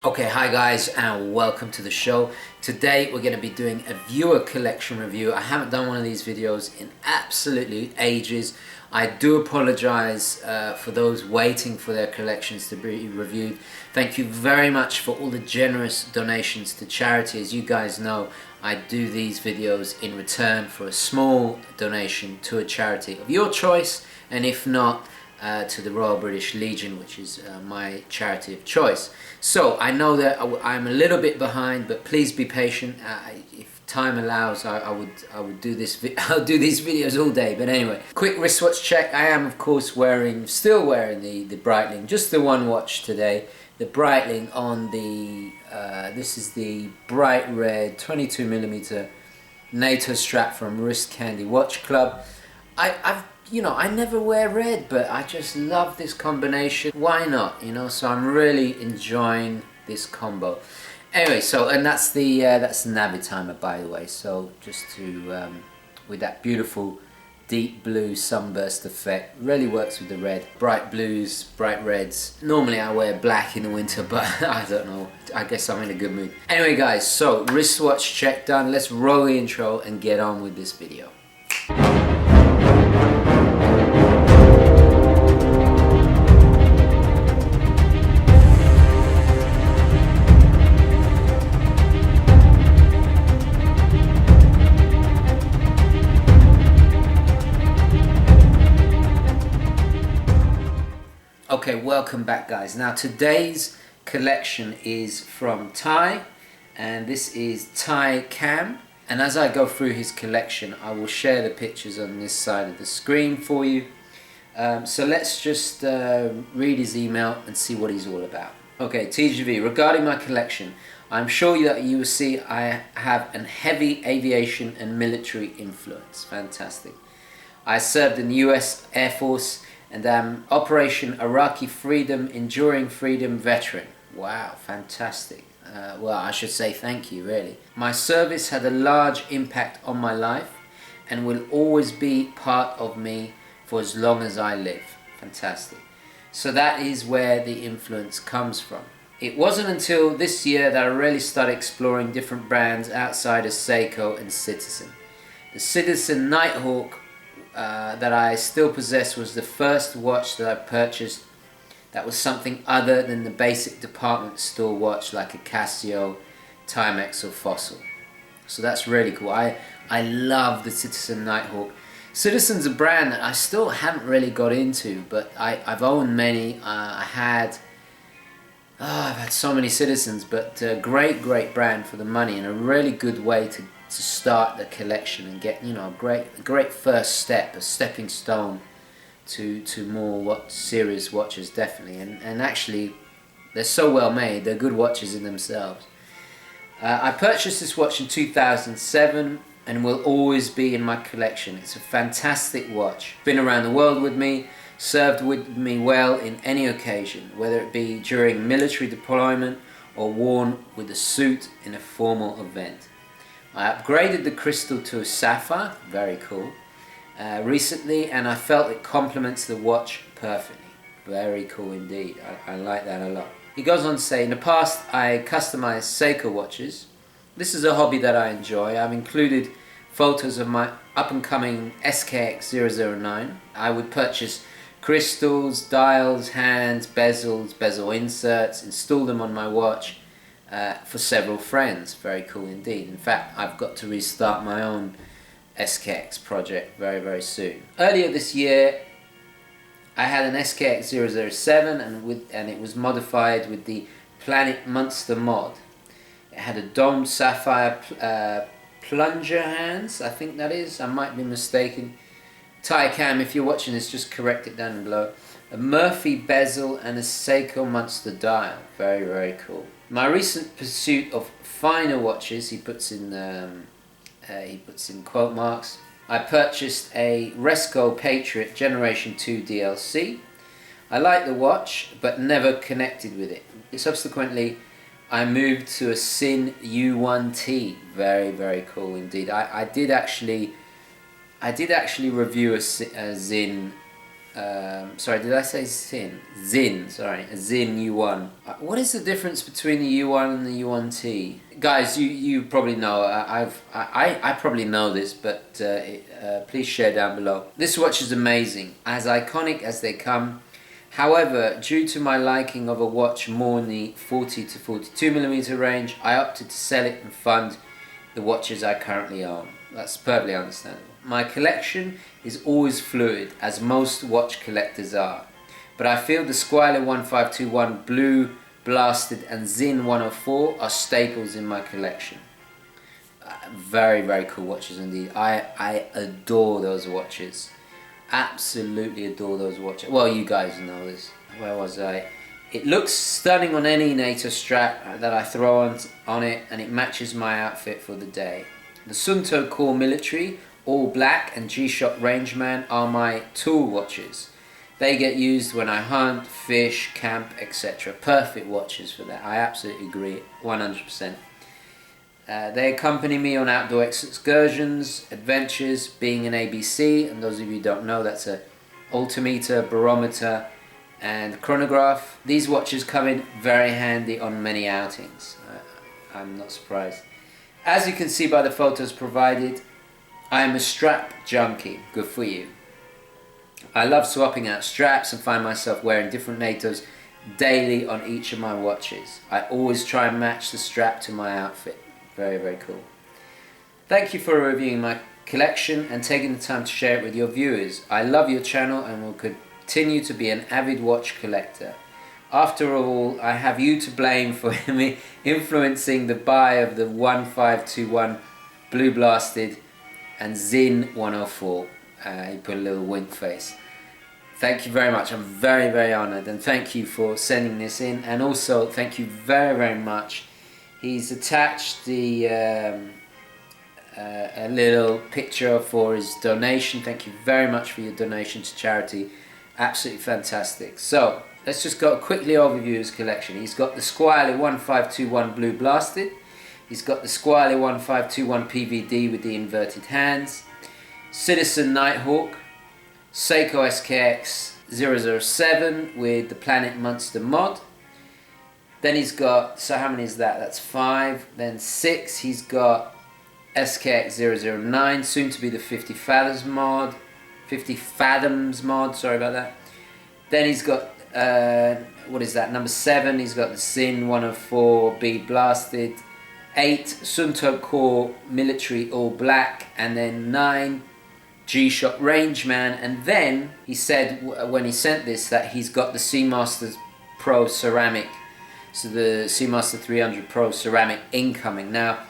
Okay, hi guys and welcome to the show. Today we're going to be doing a viewer collection review. I haven't done one of these videos in absolutely ages. I do apologize for those waiting for their collections to be reviewed. Thank you very much for all the generous donations to charity. As you guys know, I do these videos in return for a small donation to a charity of your choice, and if not, to the Royal British Legion, which is my charity of choice. So I know that I'm a little bit behind, but please be patient. If time allows, I would do this. I'll do these videos all day. But anyway, quick wristwatch check. I am of course still wearing the Breitling, just the one watch today. The Breitling on the this is the bright red 22mm NATO strap from Wrist Candy Watch Club. I never wear red, but I just love this combination. Why not? So I'm really enjoying this combo. Anyway, and that's the Navitimer, by the way. So just to with that beautiful deep blue sunburst effect, really works with the red. Bright blues, bright reds. Normally I wear black in the winter, but I don't know. I guess I'm in a good mood. Anyway, guys, so wristwatch check done. Let's roll the intro and get on with this video. Okay, welcome back guys. Now today's collection is from Ty, and this is Ty Cam, and as I go through his collection I will share the pictures on this side of the screen for you. So let's just read his email and see what he's all about. Okay, TJV, regarding my collection, I'm sure that you will see I have a heavy aviation and military influence. Fantastic. I served in the US Air Force and I'm Operation Iraqi Freedom Enduring Freedom veteran. Wow, fantastic. Well, I should say thank you, really. My service had a large impact on my life and will always be part of me for as long as I live. Fantastic. So that is where the influence comes from. It wasn't until this year that I really started exploring different brands outside of Seiko and Citizen. The Citizen Nighthawk that I still possess was the first watch that I purchased that was something other than the basic department store watch like a Casio, Timex or Fossil. So that's really cool. I love the Citizen Nighthawk. Citizen's a brand that I still haven't really got into, but I've owned many. I've had so many Citizens, but great brand for the money and a really good way to start the collection and get a great first step, a stepping stone to more serious watches, definitely. And actually they're so well made, they're good watches in themselves. I purchased this watch in 2007 and will always be in my collection. It's a fantastic watch. Been around the world with me, served with me well in any occasion, whether it be during military deployment or worn with a suit in a formal event. I upgraded the crystal to a sapphire, very cool, recently, and I felt it complements the watch perfectly. Very cool indeed. I like that a lot. He goes on to say, in the past I customized Seiko watches. This is a hobby that I enjoy. I've included photos of my up-and-coming SKX009. I would purchase crystals, dials, hands, bezels, bezel inserts, install them on my watch for several friends. Very cool indeed. In fact, I've got to restart my own SKX project very soon. Earlier this year I had an SKX007 and it was modified with the Planet Monster mod. It had a domed sapphire plunger hands, I think that is, I might be mistaken. Ty Cam, if you're watching this, just correct it down below. A Murphy bezel and a Seiko Monster dial. Very cool. My recent pursuit of finer watches, he puts in quote marks. I purchased a Resco Patriot Generation 2 DLC. I like the watch, but never connected with it. Subsequently, I moved to a Sinn U1T. Very cool indeed. I did actually review a Sinn sorry, did I say Sinn? Sinn, sorry, a Sinn U1. What is the difference between the U1 and the U1T? Guys, you probably know. I probably know this, but please share down below. This watch is amazing, as iconic as they come. However, due to my liking of a watch more in the 40 to 42mm range, I opted to sell it and fund the watches I currently own. That's perfectly understandable. My collection is always fluid, as most watch collectors are, but I feel the Squale 1521 Blue Blasted and Sinn 104 are staples in my collection. Very, very cool watches indeed. I adore those watches. Absolutely adore those watches. Well, you guys know this. Where was I? It looks stunning on any NATO strap that I throw on it, and it matches my outfit for the day. The Suunto Core Military, all black, and G-Shock Rangeman are my tool watches. They get used when I hunt, fish, camp, etc. Perfect watches for that. I absolutely agree, 100%. They accompany me on outdoor excursions, adventures, being an ABC, and those of you who don't know, that's a altimeter, barometer, and chronograph. These watches come in very handy on many outings. I'm not surprised. As you can see by the photos provided, I am a strap junkie. Good for you. I love swapping out straps and find myself wearing different natos daily on each of my watches. I always try and match the strap to my outfit. Very, very cool. Thank you for reviewing my collection and taking the time to share it with your viewers. I love your channel and will continue to be an avid watch collector. After all, I have you to blame for me influencing the buy of the 1521 Blue Blasted and Sinn 104. He put a little wink face. Thank you very much. I'm very, very honoured, and thank you for sending this in. And also, thank you very, very much. He's attached the a little picture for his donation. Thank you very much for your donation to charity. Absolutely fantastic. So let's just go quickly overview his collection. He's got the Squale 1521 Blue Blasted. He's got the Squale 1521 PVD with the inverted hands. Citizen Nighthawk. Seiko SKX 007 with the Planet Monster mod. Then he's got, so how many is that? That's 5. Then 6, he's got SKX 009, soon to be the 50 Fathoms mod. 50 Fathoms mod, sorry about that. Then he's got, what is that, number 7, he's got the Sinn 104 B Blasted. 8, Suunto Core Military all black. And then 9, G-Shock Rangeman. And then he said, when he sent this, that he's got the Seamaster Pro Ceramic. So the Seamaster 300 Pro Ceramic incoming. Now,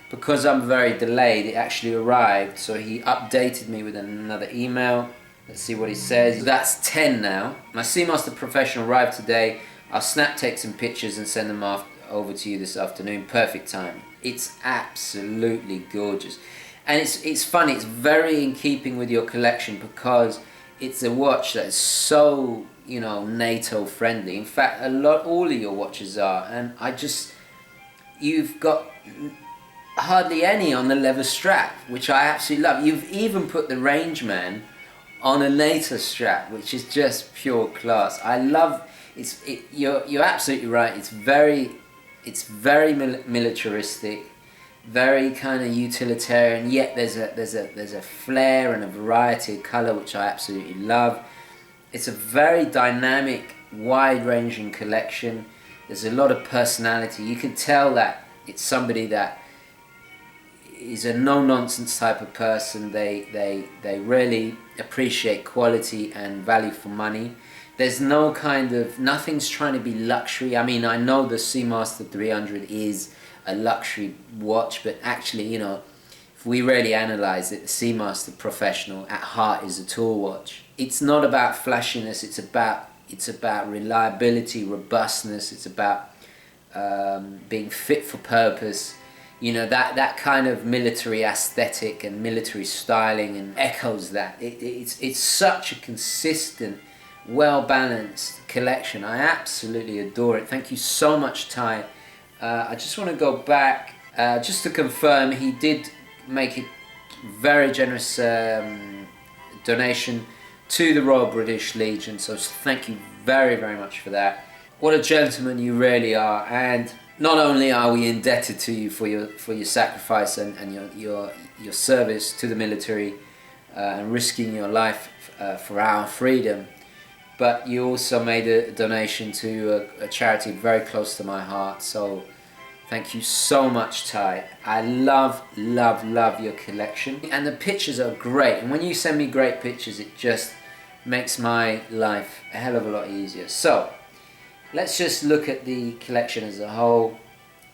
because I'm very delayed, it actually arrived, so he updated me with another email. Let's see what he says. That's 10 now. My Seamaster Professional arrived today. I'll snap take some pictures and send them over to you this afternoon. Perfect time. It's absolutely gorgeous. And it's funny, it's very in keeping with your collection because it's a watch that is so, you know, NATO friendly. In fact, all of your watches are, and you've got hardly any on the leather strap, which I absolutely love. You've even put the Rangeman on a NATO strap, which is just pure class. I love you're absolutely right. It's very militaristic, very kind of utilitarian. Yet there's a flair and a variety of color, which I absolutely love. It's a very dynamic, wide-ranging collection. There's a lot of personality. You can tell that it's somebody that is a no-nonsense type of person. They really appreciate quality and value for money. There's no kind of, nothing's trying to be luxury. I mean, I know the Seamaster 300 is a luxury watch, but actually, you know, if we really analyze it, the Seamaster Professional at heart is a tool watch. It's not about flashiness. It's about reliability, robustness. It's about being fit for purpose. You know, that kind of military aesthetic and military styling, and echoes that. It's such a consistent, well-balanced collection. I absolutely adore it. Thank you so much, Ty. I just want to go back just to confirm he did make a very generous donation to the Royal British Legion. So thank you very, very much for that. What a gentleman you really are, and not only are we indebted to you for your sacrifice and your service to the military and risking your life for our freedom, but you also made a donation to a charity very close to my heart. So thank you so much, Ty. I love, love, love your collection, and the pictures are great, and when you send me great pictures, it just makes my life a hell of a lot easier. So let's just look at the collection as a whole.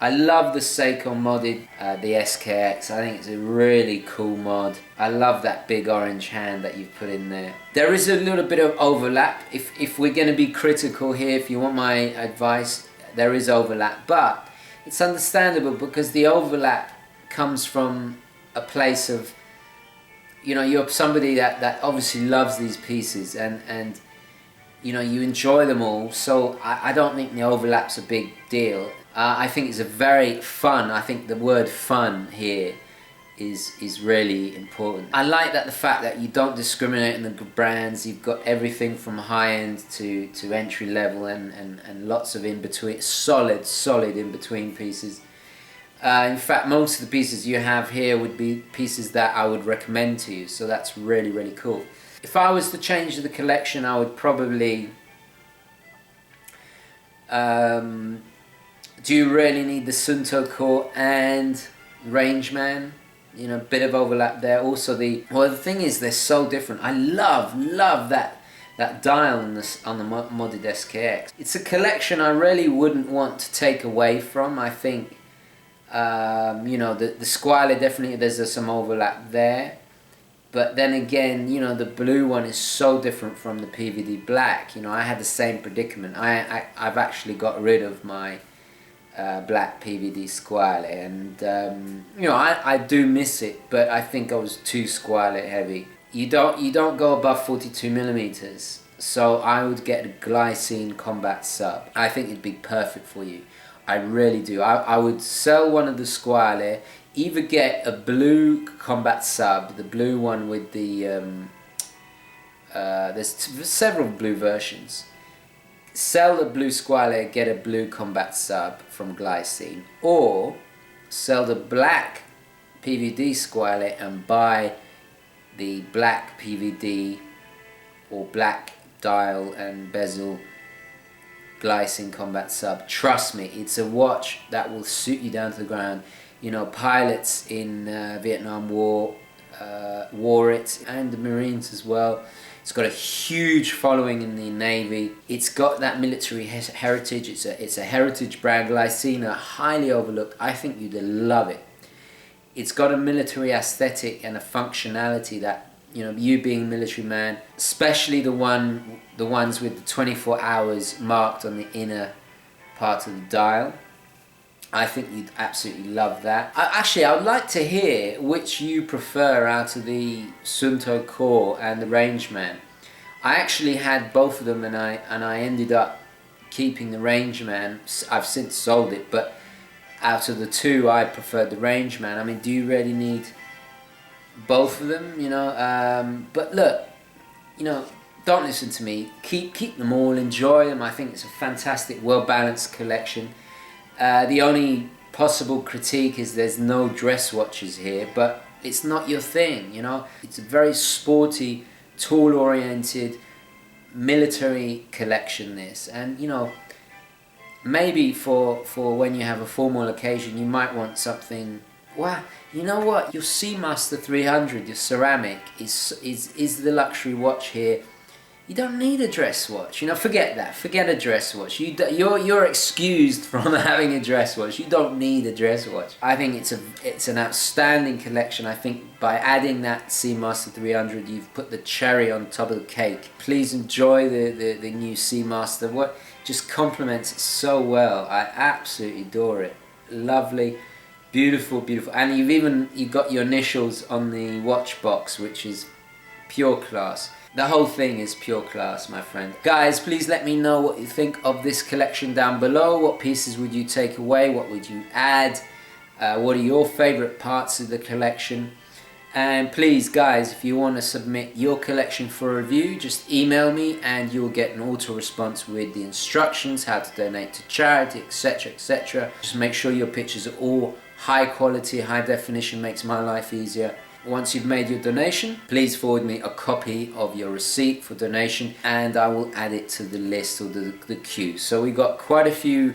I love the Seiko modded, the SKX. I think it's a really cool mod. I love that big orange hand that you've put in there. There is a little bit of overlap. If we're going to be critical here, if you want my advice, there is overlap. But it's understandable because the overlap comes from a place of, you know, you're somebody that obviously loves these pieces and you know, you enjoy them all, so I don't think the overlap's a big deal. I think it's a very fun, I think the word fun here is really important. I like that the fact that you don't discriminate in the brands. You've got everything from high-end to entry level and lots of in-between, solid in-between pieces. In fact, most of the pieces you have here would be pieces that I would recommend to you, so that's really, really cool. If I was to change the collection, I would probably... do you really need the Suunto core and Rangeman? You know, a bit of overlap there. Also well, the thing is, they're so different. I love that dial on the modded SKX. It's a collection I really wouldn't want to take away from. I think, you know, the Squale, definitely there's some overlap there. But then again, you know, the blue one is so different from the PVD black. You know, I had the same predicament. I've actually got rid of my black PVD Squale, and you know, I do miss it, but I think I was too Squale heavy. You don't go above 42mm, so I would get a glycine combat sub. I think it'd be perfect for you. I really do. I would sell one of the Squale. Either get a blue combat sub, the blue one with the there's several blue versions. Sell the blue Squale, get a blue combat sub from Glycine, or sell the black PVD Squale and buy the black PVD or black dial and bezel Glycine combat sub. Trust me, it's a watch that will suit you down to the ground. You know, pilots in Vietnam War wore it, and the Marines as well. It's got a huge following in the Navy. It's got that military heritage. It's a heritage brand. Glycine, highly overlooked. I think you'd love it. It's got a military aesthetic and a functionality that, you know, you being a military man, especially the ones with the 24 hours marked on the inner part of the dial. I think you'd absolutely love that. Actually, I would like to hear which you prefer out of the Suunto core and the Rangeman. I actually had both of them, and I ended up keeping the Rangeman. I've since sold it, but out of the two, I preferred the Rangeman. I mean, do you really need both of them? You know, but look, you know, don't listen to me. Keep them all, enjoy them. I think it's a fantastic, well-balanced collection. The only possible critique is there's no dress watches here, but it's not your thing, you know. It's a very sporty, tool-oriented, military collection, this. And, you know, maybe for when you have a formal occasion, you might want something... Wow, you know what? Your Seamaster 300, your ceramic, is the luxury watch here. You don't need a dress watch, you know, forget that, forget a dress watch. You're excused from having a dress watch. You don't need a dress watch. I think it's an outstanding collection. I think by adding that Seamaster 300, you've put the cherry on top of the cake. Please enjoy the new Seamaster. What just complements it so well. I absolutely adore it. Lovely, beautiful, beautiful. And you've got your initials on the watch box, which is pure class. The whole thing is pure class, my friend. Guys, please let me know what you think of this collection down below. What pieces would you take away? What would you add? What are your favorite parts of the collection? And please guys, if you want to submit your collection for review, just email me and you'll get an auto response with the instructions, how to donate to charity, etc, etc. Just make sure your pictures are all high quality, high definition, makes my life easier. Once you've made your donation, please forward me a copy of your receipt for donation and I will add it to the list or the queue. So we got quite a few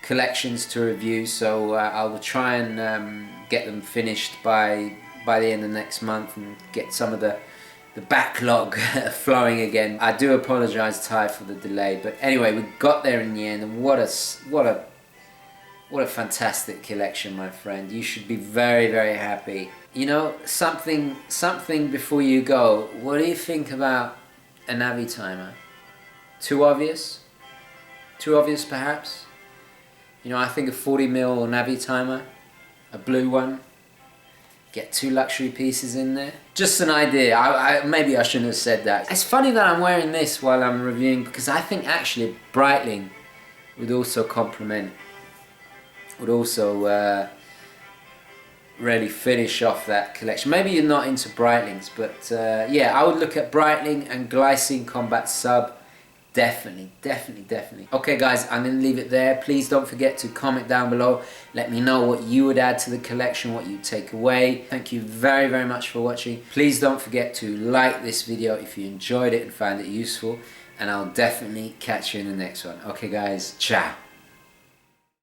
collections to review, so I will try and get them finished by the end of next month and get some of the backlog flowing again. I do apologize, Ty, for the delay, but anyway, we got there in the end, and what a fantastic collection, my friend. You should be very, very happy. You know, something before you go. What do you think about a Navi timer? Too obvious? Too obvious, perhaps? You know, I think a 40mm Navi timer, a blue one. Get 2 luxury pieces in there. Just an idea. Maybe I shouldn't have said that. It's funny that I'm wearing this while I'm reviewing, because I think actually Breitling would also complement, would also really finish off that collection. Maybe you're not into Breitlings, but yeah, I would look at Breitling and Glycine Combat Sub. Definitely, definitely, definitely. Okay guys, I'm going to leave it there. Please don't forget to comment down below. Let me know what you would add to the collection, what you take away. Thank you very, very much for watching. Please don't forget to like this video if you enjoyed it and found it useful. And I'll definitely catch you in the next one. Okay guys, ciao.